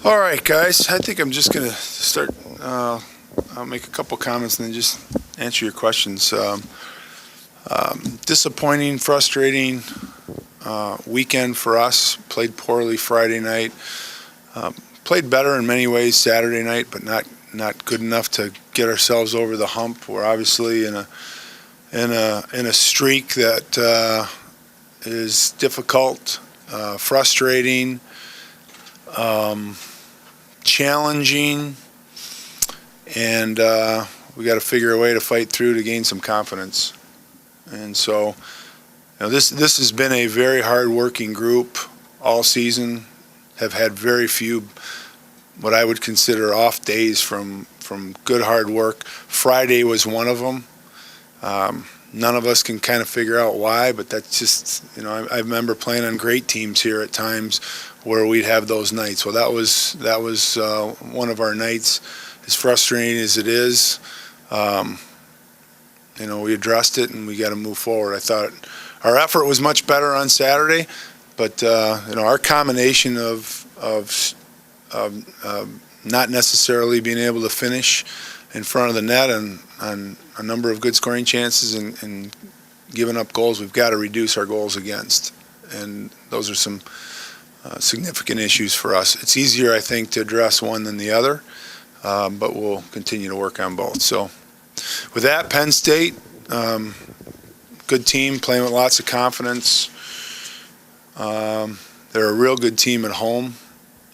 All right, guys. I think I'm just going to start. I'll make a couple comments and then just answer your questions. Disappointing, frustrating weekend for us. Played poorly Friday night. Played better in many ways Saturday night, but not good enough to get ourselves over the hump. We're obviously in a streak that is difficult, frustrating. Challenging, and we got to figure a way to fight through to gain some confidence. And so, this has been a very hard-working group all season. Have had very few what I would consider off days from good hard work. Friday was one of them. None of us can kind of figure out why, but that's just, I remember playing on great teams here at times where we'd have those nights. Well, that was one of our nights. As frustrating as it is, we addressed it and we got to move forward. I thought our effort was much better on Saturday, but our combination of not necessarily being able to finish in front of the net on a number of good scoring chances and giving up goals, we've got to reduce our goals against. And those are some significant issues for us. It's easier, I think, to address one than the other, but we'll continue to work on both. So with that, Penn State, good team, playing with lots of confidence. They're a real good team at home.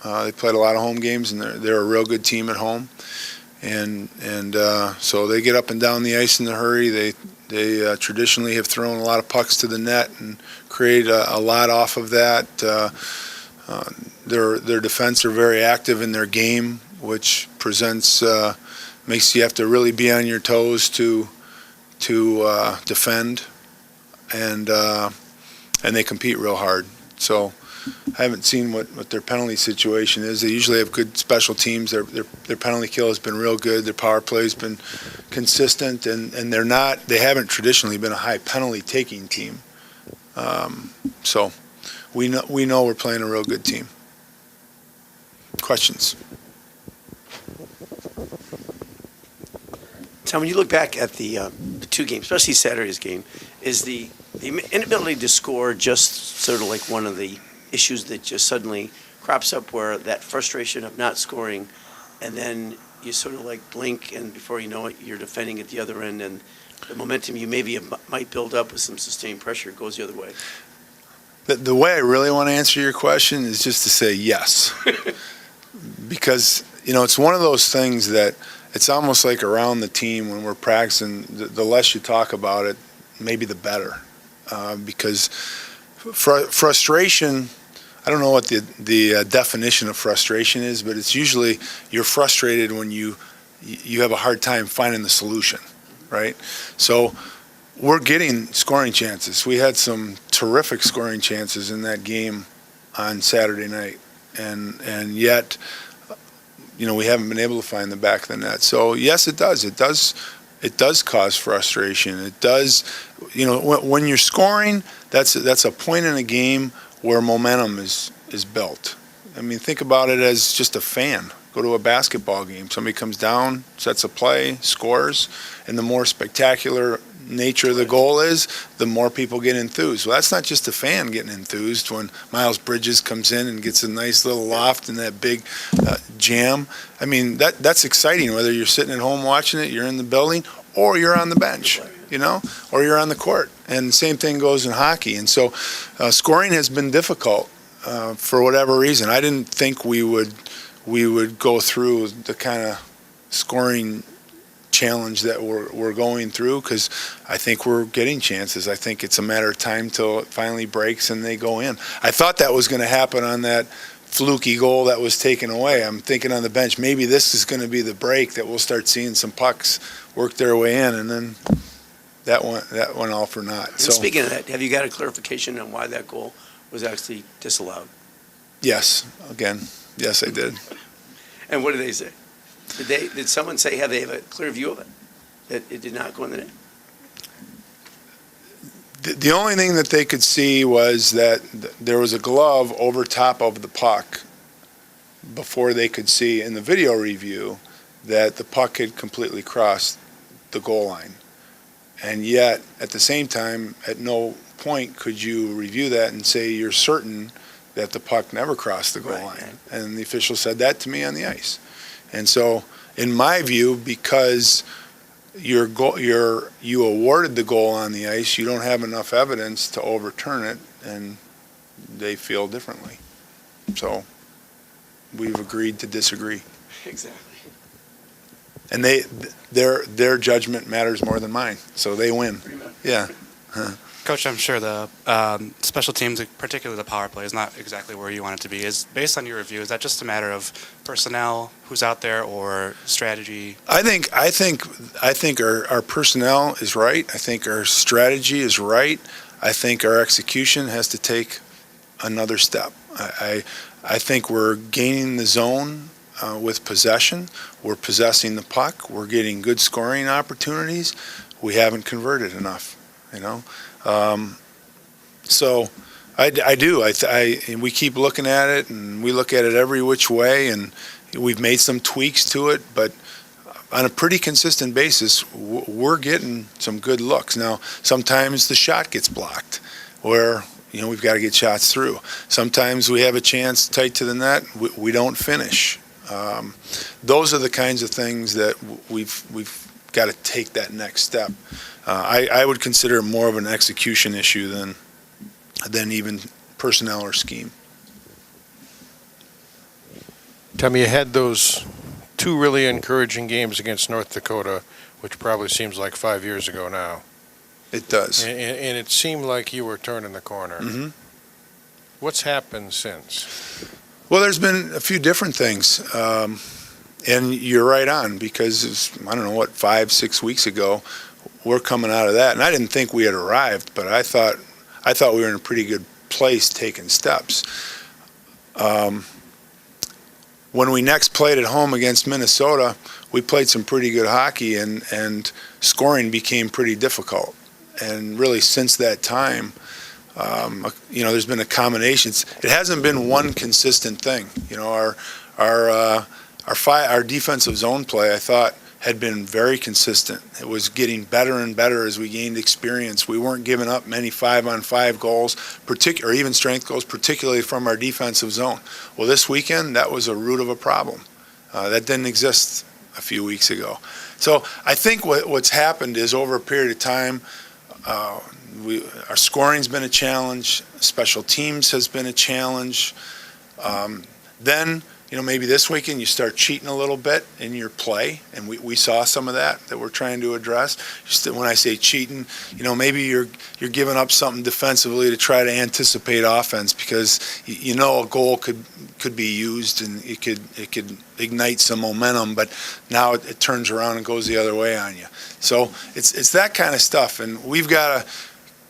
They played a lot of home games, and they're a real good team at home. And so they get up and down the ice in a hurry. They traditionally have thrown a lot of pucks to the net and create a lot off of that. Their defense are very active in their game, which makes you have to really be on your toes to defend, and they compete real hard. So I haven't seen what their penalty situation is. They usually have good special teams. Their penalty kill has been real good. Their power play has been consistent, and they haven't traditionally been a high penalty taking team. So we know we're playing a real good team. Questions? Tom, when you look back at the two games, especially Saturday's game, is the inability to score just sort of like one of the issues that just suddenly crops up, where that frustration of not scoring, and then you sort of like blink, and before you know it, you're defending at the other end, and the momentum you might build up with some sustained pressure goes the other way? The way I really want to answer your question is just to say yes. Because, it's one of those things that it's almost like around the team when we're practicing, the less you talk about it, maybe the better. Because frustration, I don't know what the definition of frustration is, but it's usually you're frustrated when you have a hard time finding the solution, right? So we're getting scoring chances. We had some terrific scoring chances in that game on Saturday night, and yet, we haven't been able to find the back of the net. So yes, it does. It does cause frustration. It does, when you're scoring, that's a point in a game where momentum is built. I mean, think about it as just a fan. Go to a basketball game. Somebody comes down, sets a play, scores, and the more spectacular nature of the goal is, the more people get enthused. Well, that's not just a fan getting enthused when Miles Bridges comes in and gets a nice little loft and that big jam. I mean, that's exciting, whether you're sitting at home watching it, you're in the building, or you're on the bench, or you're on the court. And the same thing goes in hockey. And so scoring has been difficult for whatever reason. I didn't think we would go through the kind of scoring challenge that we're going through, because I think we're getting chances. I think it's a matter of time till it finally breaks and they go in. I thought that was going to happen on that fluky goal that was taken away. I'm thinking on the bench, maybe this is going to be the break that we'll start seeing some pucks work their way in, and then that went all for naught. So, speaking of that, have you got a clarification on why that goal was actually disallowed? Yes, yes, I did. And what did they say? Did someone say, they have a clear view of it, that it did not go in the net? The only thing that they could see was that there was a glove over top of the puck, before they could see in the video review that the puck had completely crossed the goal line. And yet, at the same time, at no point could you review that and say you're certain that the puck never crossed the goal line. And the official said that to me on the ice. And so, in my view, because you awarded the goal on the ice, you don't have enough evidence to overturn it, and they feel differently. So we've agreed to disagree. Exactly. And their judgment matters more than mine, so they win. Yeah. Coach, I'm sure the special teams, particularly the power play, is not exactly where you want it to be. Is based on your review, is that just a matter of personnel, who's out there, or strategy? I think our personnel is right. I think our strategy is right. I think our execution has to take another step. I think we're gaining the zone with possession. We're possessing the puck. We're getting good scoring opportunities. We haven't converted enough, So I do. And we keep looking at it, and we look at it every which way, and we've made some tweaks to it, but on a pretty consistent basis, we're getting some good looks. Now, sometimes the shot gets blocked, where we've got to get shots through. Sometimes we have a chance tight to the net, we don't finish. Those are the kinds of things that we've got to take that next step. I would consider it more of an execution issue than even personnel or scheme. Tommy, you had those two really encouraging games against North Dakota, which probably seems like 5 years ago now. It does. And it seemed like you were turning the corner. Mm-hmm. What's happened since? Well, there's been a few different things. And you're right on, because it was, 5-6 weeks ago, we're coming out of that. And I didn't think we had arrived, but I thought we were in a pretty good place taking steps. When we next played at home against Minnesota, we played some pretty good hockey, and scoring became pretty difficult. And really, since that time, there's been a combination. It hasn't been one consistent thing. Our defensive zone play, I thought, had been very consistent. It was getting better and better as we gained experience. We weren't giving up many 5-on-5 goals, or even strength goals, particularly from our defensive zone. Well, this weekend, that was a root of a problem. That didn't exist a few weeks ago. So I think what's happened is, over a period of time, our scoring's been a challenge. Special teams has been a challenge. Then, maybe this weekend you start cheating a little bit in your play, and we saw some of that we're trying to address. Just when I say cheating, maybe you're giving up something defensively to try to anticipate offense, because a goal could be used and it could ignite some momentum, but now it turns around and goes the other way on you. So it's that kind of stuff, and we've got to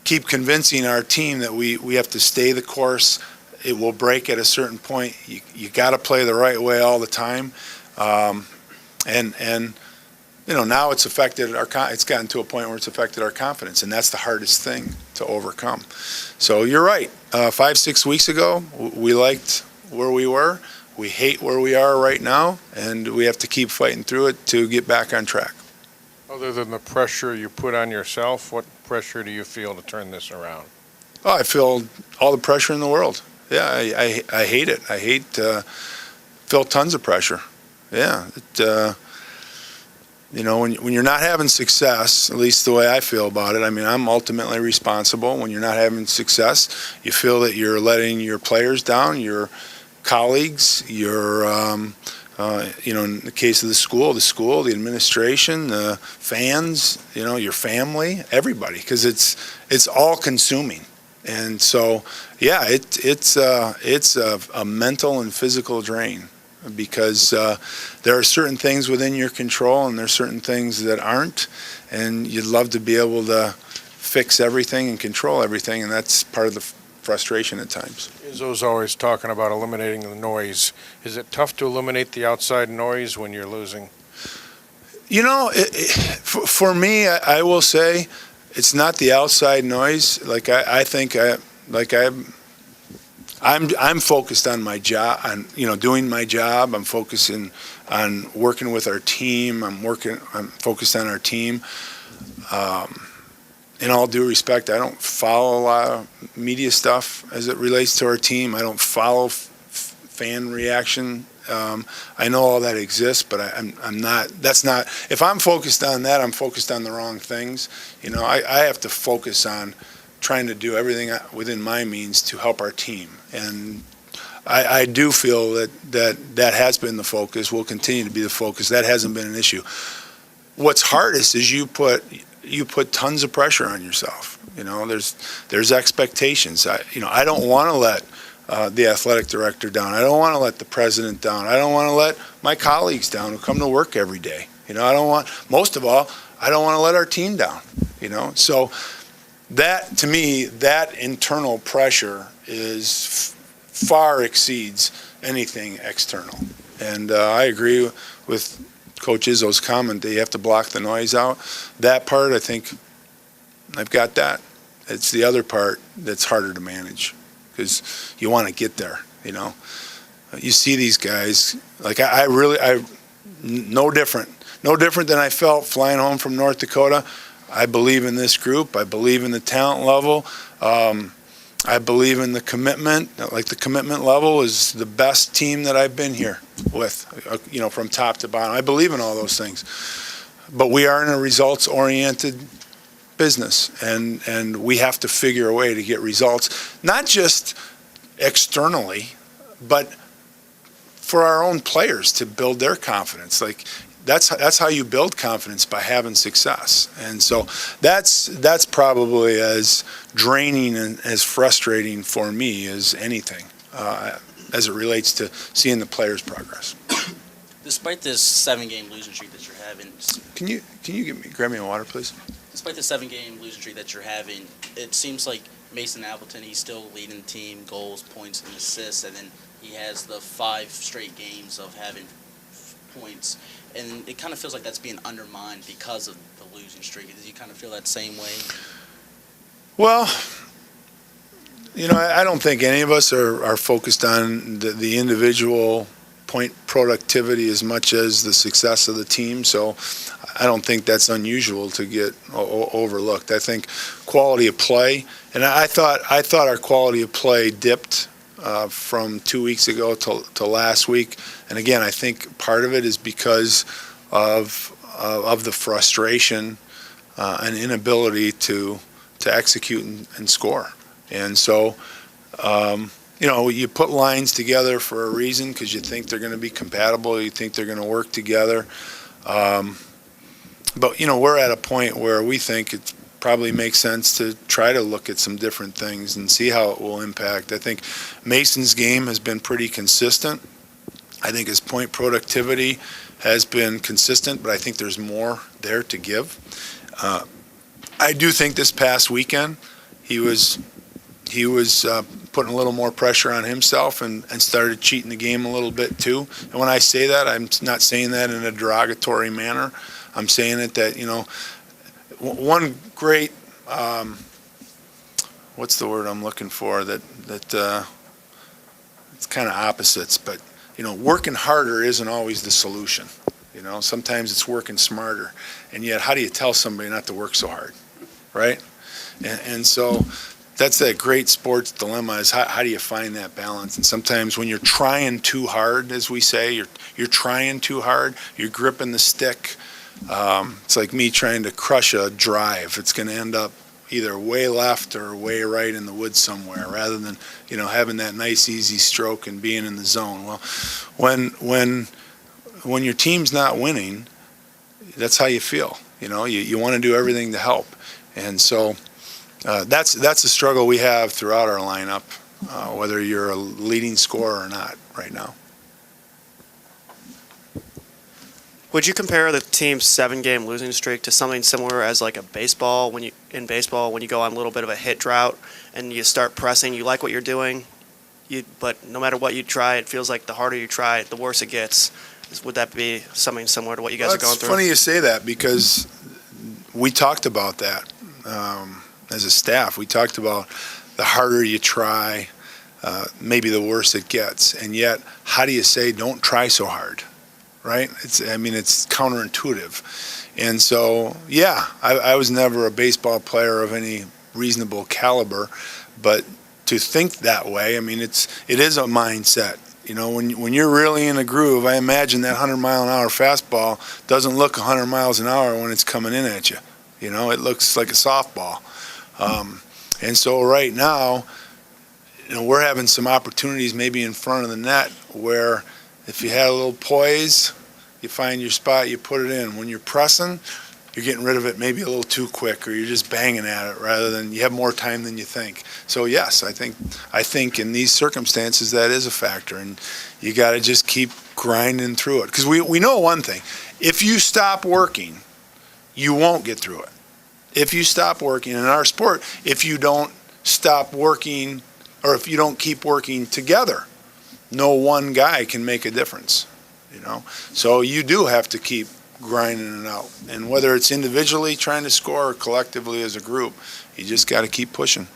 keep convincing our team that we have to stay the course. It will break at a certain point. You got to play the right way all the time, and now it's affected it's gotten to a point where it's affected our confidence, and that's the hardest thing to overcome. So you're right. 5-6 weeks ago, we liked where we were. We hate where we are right now, and we have to keep fighting through it to get back on track. Other than the pressure you put on yourself, what pressure do you feel to turn this around? Oh, I feel all the pressure in the world. Yeah, I hate it. I feel tons of pressure. Yeah, when you're not having success, at least the way I feel about it, I'm ultimately responsible. When you're not having success, you feel that you're letting your players down, your colleagues, your, in the case of the school, the administration, the fans, your family, everybody, because it's all consuming. And so, yeah, it's a mental and physical drain, because there are certain things within your control, and there's certain things that aren't, and you'd love to be able to fix everything and control everything, and that's part of the frustration at times. Izzo's always talking about eliminating the noise. Is it tough to eliminate the outside noise when you're losing? For me, I will say, it's not the outside noise. I I'm focused on my job, on doing my job. I'm focusing on working with our team. I'm focused on our team. In all due respect, I don't follow a lot of media stuff as it relates to our team. I don't follow fan reaction. I know all that exists, but I'm not. That's not. If I'm focused on that, I'm focused on the wrong things. I have to focus on trying to do everything within my means to help our team, and I do feel that has been the focus. Will continue to be the focus. That hasn't been an issue. What's hardest is you put tons of pressure on yourself. There's expectations. I don't want to let the athletic director down. I don't want to let the president down. I don't want to let my colleagues down who come to work every day. Most of all, I don't want to let our team down. So that, to me, that internal pressure far exceeds anything external. And I agree with Coach Izzo's comment that you have to block the noise out. That part, I think I've got that. It's the other part that's harder to manage because you want to get there, You see these guys, like no different than I felt flying home from North Dakota. I believe in this group. I believe in the talent level. I believe in the commitment. Like the commitment level is the best team that I've been here with, from top to bottom. I believe in all those things. But we are in a results-oriented business, and we have to figure a way to get results, not just externally, but for our own players to build their confidence. Like that's how you build confidence, by having success. And so that's probably as draining and as frustrating for me as anything, as it relates to seeing the players' progress. Despite this 7-game losing streak that you're having, Can you grab me a water, please? despite the 7-game losing streak that you're having, it seems like Mason Appleton, he's still leading the team, goals, points, and assists, and then he has the 5 straight games of having points, and it kind of feels like that's being undermined because of the losing streak. Do you kind of feel that same way? Well, I don't think any of us are focused on the individual point productivity as much as the success of the team. So I don't think that's unusual to get overlooked. I think quality of play, and I thought our quality of play dipped from 2 weeks ago to last week. And again, I think part of it is because of the frustration and inability to execute and score. And so, you put lines together for a reason, because you think they're going to be compatible, you think they're going to work together. But we're at a point where we think it probably makes sense to try to look at some different things and see how it will impact. I think Mason's game has been pretty consistent. I think his point productivity has been consistent, but I think there's more there to give. I do think this past weekend he was putting a little more pressure on himself and started cheating the game a little bit too. And when I say that, I'm not saying that in a derogatory manner. I'm saying it that, one great, what's the word I'm looking for, that it's kind of opposites, but, working harder isn't always the solution. Sometimes it's working smarter. And yet, how do you tell somebody not to work so hard, right? And so that's that great sports dilemma, is how do you find that balance? And sometimes when you're trying too hard, as we say, you're trying too hard, you're gripping the stick. It's like me trying to crush a drive. It's going to end up either way left or way right in the woods somewhere, rather than having that nice easy stroke and being in the zone. Well, when your team's not winning, that's how you feel. You want to do everything to help, and so that's a struggle we have throughout our lineup, whether you're a leading scorer or not right now. Would you compare the team's 7-game losing streak to something similar as like a baseball? When you go on a little bit of a hit drought and you start pressing, you like what you're doing, but no matter what you try, it feels like the harder you try, the worse it gets. Would that be something similar to what you guys are going through? It's funny you say that, because we talked about that as a staff. We talked about the harder you try, maybe the worse it gets. And yet, how do you say don't try so hard, right? It's counterintuitive. And so, yeah, I was never a baseball player of any reasonable caliber, but to think that way, I mean, it is a mindset. You know, when you're really in a groove, I imagine that 100-mile-an-hour fastball doesn't look 100 miles an hour when it's coming in at you. You know, it looks like a softball. And so right now, you know, we're having some opportunities maybe in front of the net where if you had a little poise, you find your spot, you put it in. When you're pressing, you're getting rid of it maybe a little too quick, or you're just banging at it rather than you have more time than you think. So yes, I think in these circumstances that is a factor, and you got to just keep grinding through it. Because we know one thing: if you stop working, you won't get through it. If you stop working in our sport, if you don't stop working, or if you don't keep working together, no one guy can make a difference. You know, so you do have to keep grinding it out. And whether it's individually trying to score or collectively as a group, you just got to keep pushing.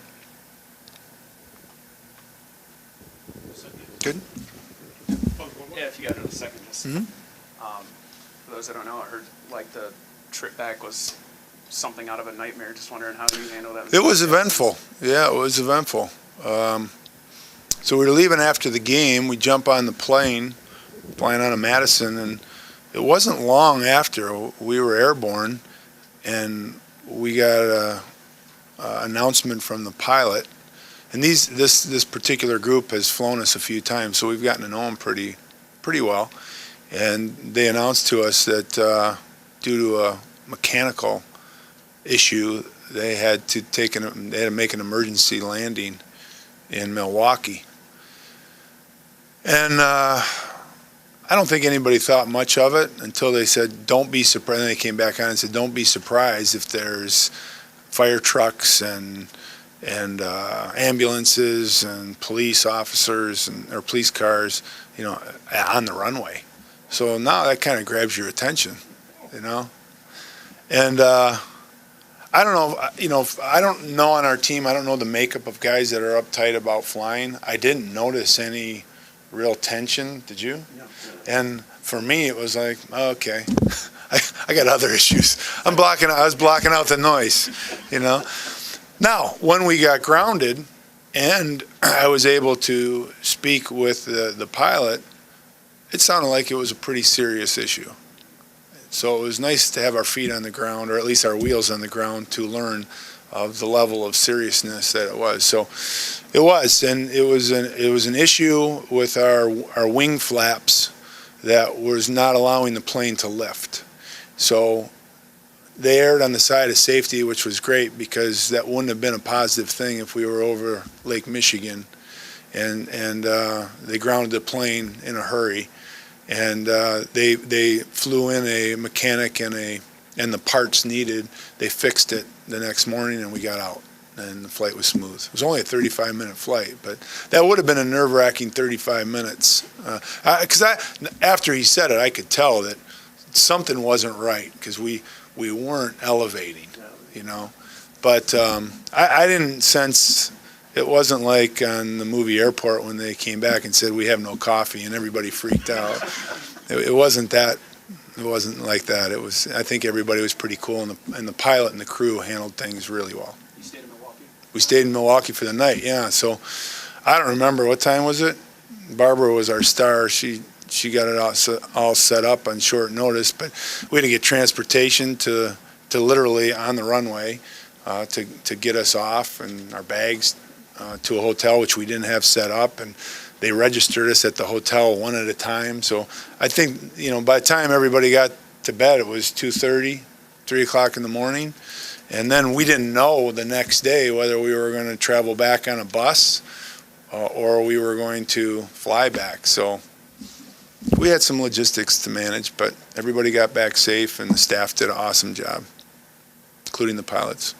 Good? Yeah, if you got another second. Just, Mhm. For those that don't know, I heard like the trip back was something out of a nightmare. Just wondering how you handle that. It was eventful. Yeah, it was eventful. So we were leaving after the game. We jump on the plane, flying out of Madison, and it wasn't long after we were airborne, and we got a announcement from the pilot. And this particular group has flown us a few times, so we've gotten to know them pretty well. And they announced to us that due to a mechanical issue, they had to make an emergency landing in Milwaukee. And I don't think anybody thought much of it until they said, don't be surprised. And they came back on and said, don't be surprised if there's fire trucks and ambulances and police officers or police cars, you know, on the runway. So now that kind of grabs your attention, you know. And I don't know, you know, I don't know on our team, I don't know the makeup of guys that are uptight about flying. I didn't notice any real tension. Did you? No. And for me, it was like, oh, okay, I got other issues. I was blocking out the noise, you know. Now, when we got grounded and I was able to speak with the pilot, it sounded like it was a pretty serious issue. So it was nice to have our feet on the ground, or at least our wheels on the ground, to learn of the level of seriousness that it was. So it was, and it was an issue with our wing flaps that was not allowing the plane to lift. So they erred on the side of safety, which was great, because that wouldn't have been a positive thing if we were over Lake Michigan, and they grounded the plane in a hurry, and they flew in a mechanic and the parts needed. They fixed it the next morning, and we got out, and the flight was smooth. It was only a 35-minute flight, but that would have been a nerve-wracking 35 minutes. Because after he said it, I could tell that something wasn't right, because we weren't elevating, you know. But I didn't sense, it wasn't like on the movie Airport when they came back and said, we have no coffee, and everybody freaked out. It wasn't that. It wasn't like that. It was. I think everybody was pretty cool, and the pilot and the crew handled things really well. You stayed in Milwaukee? We stayed in Milwaukee for the night, yeah. So I don't remember, what time was it? Barbara was our star. She got it all set up on short notice, but we had to get transportation to literally on the runway to get us off, and our bags to a hotel, which we didn't have set up, and they registered us at the hotel one at a time. So I think, you know, by the time everybody got to bed, it was 2:30, 3 o'clock in the morning. And then we didn't know the next day whether we were going to travel back on a bus or we were going to fly back. So we had some logistics to manage, but everybody got back safe, and the staff did an awesome job, including the pilots.